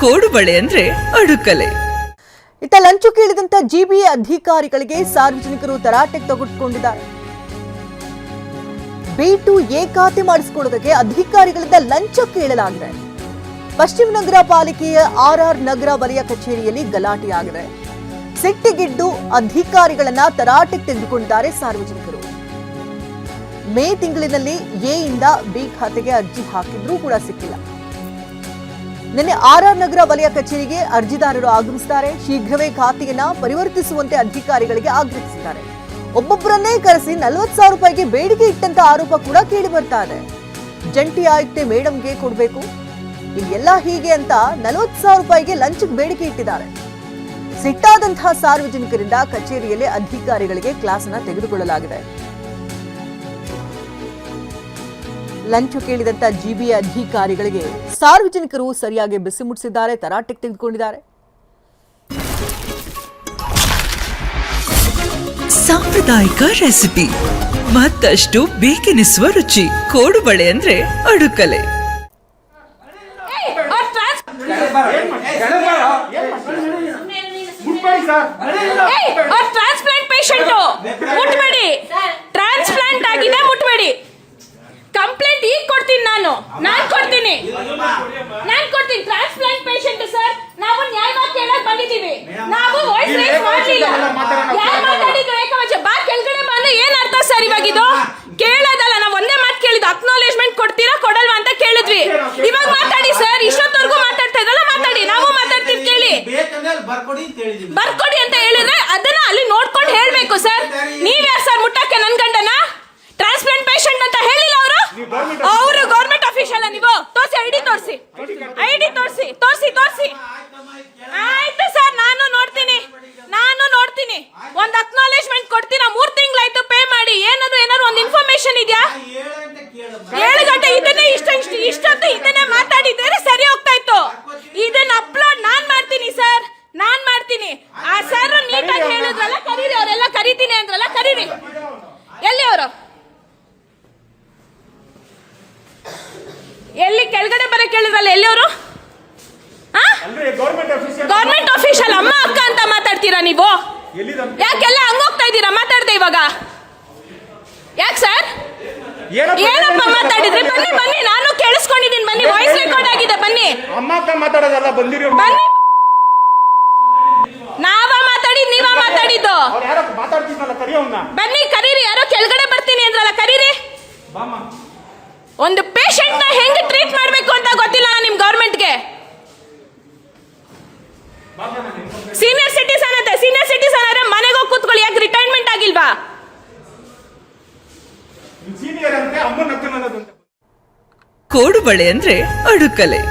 ಕೋಡುಬಳೆ ಅಂದ್ರೆ ಅಡುಕಲೆ. ಇತ್ತ lunch ಕೇಳಿದಂತ GBA ಅಧಿಕಾರಿಗಳಿಗೆ ಸಾರ್ವಜನಿಕರು ತರಾಟೆಗೆ ತೆಗೆದುಕೊಂಡಿದ್ದಾರೆ. B2 ಎ ಖಾತೆ ಮಾಡಿಸಿಕೊಳ್ಳೋದಕ್ಕೆ ಅಧಿಕಾರಿಗಳಿಂದ ಲಂಚ ಕೇಳಲಾಗಿದೆ. ಪಶ್ಚಿಮ ನಗರ ಪಾಲಿಕೆಯ RR ನಗರ ವಲಯ ಕಚೇರಿಯಲ್ಲಿ ಗಲಾಟೆಯಾಗಿದೆ. ಸಿಟ್ಟಿಗಿದ್ದು ಅಧಿಕಾರಿಗಳನ್ನ ತರಾಟೆಗೆ ತೆಗೆದುಕೊಂಡಿದ್ದಾರೆ ಸಾರ್ವಜನಿಕರು. ಮೇ ತಿಂಗಳಿನಲ್ಲಿ ಎ ಇಂದ ಬಿ ಖಾತೆಗೆ ಅರ್ಜಿ ಹಾಕಿದ್ರೂ ಕೂಡ ಸಿಕ್ಕಿಲ್ಲ. ನಿನ್ನೆ RR ನಗರ ವಲಯ ಕಚೇರಿಗೆ ಅರ್ಜಿದಾರರು ಆಗಮಿಸಿದ್ದಾರೆ. ಶೀಘ್ರವೇ ಖಾತೆಯನ್ನ ಪರಿವರ್ತಿಸುವಂತೆ ಅಧಿಕಾರಿಗಳಿಗೆ ಆಗ್ರಹಿಸಿದ್ದಾರೆ. ಒಬ್ಬೊಬ್ಬರನ್ನೇ ಕರೆಸಿ 40,000 ರೂಪಾಯಿಗೆ ಬೇಡಿಕೆ ಇಟ್ಟಂತ ಆರೋಪ ಕೂಡ ಕೇಳಿ ಬರ್ತಾ ಇದೆ. ಜಂಟಿ ಆಯುಕ್ತೆ ಮೇಡಂಗೆ ಕೊಡಬೇಕು, ಇಲ್ಲೆಲ್ಲ ಹೀಗೆ ಅಂತ 40,000 ರೂಪಾಯಿಗೆ ಲಂಚಕ್ಕೆ ಬೇಡಿಕೆ ಇಟ್ಟಿದ್ದಾರೆ. ಸಿಟ್ಟಾದಂತಹ ಸಾರ್ವಜನಿಕರಿಂದ ಕಚೇರಿಯಲ್ಲಿ ಅಧಿಕಾರಿಗಳಿಗೆ ಕ್ಲಾಸ್ ಅನ್ನ ತೆಗೆದುಕೊಳ್ಳಲಾಗಿದೆ. ಲಂಚ ಕೇಳಿದಂತ ಜಿಬಿಎ ಅಧಿಕಾರಿಗಳಿಗೆ ಸಾರ್ವಜನಿಕರು ಸರಿಯಾಗಿ ಬಿಸಿ ಮುಟ್ಟಿಸಿದ್ದಾರೆ, ತರಾಟೆಗೆ ತೆಗೆದುಕೊಂಡಿದ್ದಾರೆ. ಸಾಂಪ್ರದಾಯಿಕ ರೆಸಿಪಿ, ಮತ್ತಷ್ಟು ಬೇಕೆನಿಸುವ ರುಚಿ. ಕೋಡುಬಳೆ ಅಂದ್ರೆ ಅಡುಕಲೆ. ಟ್ರಾನ್ಸ್ಪ್ಲಾಂಟ್ ಪೇಷಂಟ್ ಮುಟ್ಬೇಡಿ, ಟ್ರಾನ್ಸ್ಪ್ಲಾಂಟ್ ಆಗಿದೆ ಮುಟ್ಬೇಡಿ. ಕಂಪ್ಲೇಂಟ್ ಈಗ ಕೊಡ್ತೀನಿ, ನಾನು ಕೊಡ್ತೀನಿ. ಟ್ರಾನ್ಸ್ಪ್ಲಾಂಟ್ ಪೇಷಂಟ್ ಸರ್, ನಾವು ನ್ಯಾಯವಾಗಿ ಕೇಳಕ್ ಬಂದಿದ್ದೀವಿ. ನಾವು ವಾಯ್ಸ್ ರೈಸ್ ಮಾಡಲಿಲ್ಲ. ಯಾರು ಮಾತಾಡಿದ್ರು ಏಕವಚ ಬಾ ಕೆಳಗಡೆ ಬಂದು ಏನ್ ಅರ್ಥ ಸರ್ ಇವಾಗ ಇದು? ಕೇಳೋದಲ್ಲ, ನಾವು ಒಂದೇ ಮಾತು ಕೇಳಿದ್ವಿ, ಅಕ್ನಾಲೇಜ್ಮೆಂಟ್ ಕೊಡ್ತೀರಾ ಕೊಡಲ್ವಾ ಅಂತ ಕೇಳಿದ್ವಿ. ಇವಾಗ ಮಾತಾಡಿ ಸರ್, ಇಷ್ಟೊತ್ತವರೆಗೂ ಮಾತಾಡ್ತಾ ಇದ್ರಲ್ಲ, ಮಾತಾಡಿ, ನಾವು ಮಾತಾಡ್ತೀವಿ, ಕೇಳಿ. ಬರ್ಕೊಡಿ ಅಂತ ಹೇಳಿದ್ರೆ ಅದನ್ನ ಅಲ್ಲಿ ನೋಡ್ಕೊಂಡು ಹೇಳ್ಬೇಕು ಸರ್. ನೀವ್ಯಾರು ಸರ್ ಮುಟ್ಟಕ್ಕೆ ನನ್ ಗಂಡನ? ಟ್ರಾನ್ಸ್ಪ್ಲಾಂಟ್ ಪೇಷಂಟ್ ಅಂತ ಹೇಳಿಲ್ಲ ಅವರು ಗೌರ್ಮೆಂಟ್ ಅಫಿಷಿಯಲ್. ನೀವು ತೋರಿಸಿ, ಐಡಿ ತೋರಿಸಿ. ಆಯ್ತು ಸರ್, ನಾನು ನೋಡ್ತೀನಿ. ಒಂದ್ ಅಕ್ನಾಲೇಜ್ಮೆಂಟ್ ಕೊಡ್ತೀರಾ? 3 ತಿಂಗಳಾಯ್ತು ಪೇ ಮಾಡಿ. ಏನಾದ್ರು ಒಂದು ಇನ್ಫಾರ್ಮೇಶನ್ ಇದೆಯಾ? 7 ಗಂಟೆ ಇಷ್ಟೊತ್ತು ಇದನ್ನೇ ಮಾತಾಡಿದ್ರೆ ಸರಿ ಹೋಗ್ತಾ ಇತ್ತು. ಇದನ್ನ ಅಪ್ಲೋಡ್ ನಾನ್ ಮಾಡ್ತೀನಿ ಸರ್, ಆ ಸರ್ ನೀಟಾಗಿ ಹೇಳಿದ್ರಲ್ಲ, ಕರೀರಿ. ಅವರೆಲ್ಲ ಕರೀತೀನಿ ಅಂದ್ರಲ್ಲ, ಕರೀರಿ. ಎಲ್ಲಿ ಅವರು? ಎಲ್ಲಿ ಕೆಳಗಡೆ ಬರಕ್ಕೆ ಹೇಳಿದ್ರಲ್ಲ, ಎಲ್ಲಿ ಅವರು? ಗೌರ್ಮೆಂಟ್ ಅಫಿಷಿಯಲ್ ಅಮ್ಮ ಅಕ್ಕ ಅಂತ ಮಾತಾಡ್ತೀರಾ ನೀವು? ಯಾಕೆಲ್ಲ ಹಂಗೋಗ್ತಾ ಇದ್ದೀರಾ ಮಾತಾಡ್ದೆ ಇವಾಗ? ಯಾಕೆ ಸರ್? ಏನಪ್ಪ ಮಾತಾಡಿದ್ರಿ? ಬನ್ನಿ, ನಾನು ಕೇಳಿಸ್ಕೊಂಡಿದ್ದೀನಿ. ಬನ್ನಿ, ವಾಯ್ಸ್ ರೆಕಾರ್ಡ್ ಆಗಿದೆ. ಬನ್ನಿ, ಅಮ್ಮ ಅಕ್ಕ ಮಾತಾಡೋದಲ್ಲ, ಬಂದಿರಿ. ಬನ್ನಿ. ನಾವ ಮಾತಾಡಿದ್ ನೀವ ಮಾತಾಡಿದ್ದು? ಬನ್ನಿ, ಕರೀರಿ. ಯಾರೋ ಕೆಳಗಡೆ ಬರ್ತೀನಿ ಅಂದ್ರಲ್ಲ, ಕರೀರಿ. ಒಂದು ಪೇಷಂಟ್ ನ ಹೆಂಗ್ ಟ್ರೀಟ್ ಮಾಡ್ಬೇಕು ಅಂತ ಗೊತ್ತಿಲ್ಲ ನಿಮ್ ಗವರ್ಮೆಂಟ್ಗೆ. ಸೀನಿಯರ್ ಸಿಟಿಸನ್ ಆದ್ರೆ ಮನೆಗೆ ಹೋಗಿ ಕೂತ್ಕೊಳ್ಳಿ. ಯಾಕೆ ರಿಟೈರ್ಮೆಂಟ್ ಆಗಿಲ್ವಾ? ಕೋಡುಬಳೆ ಅಂದ್ರೆ ಅಡುಕಲೆ.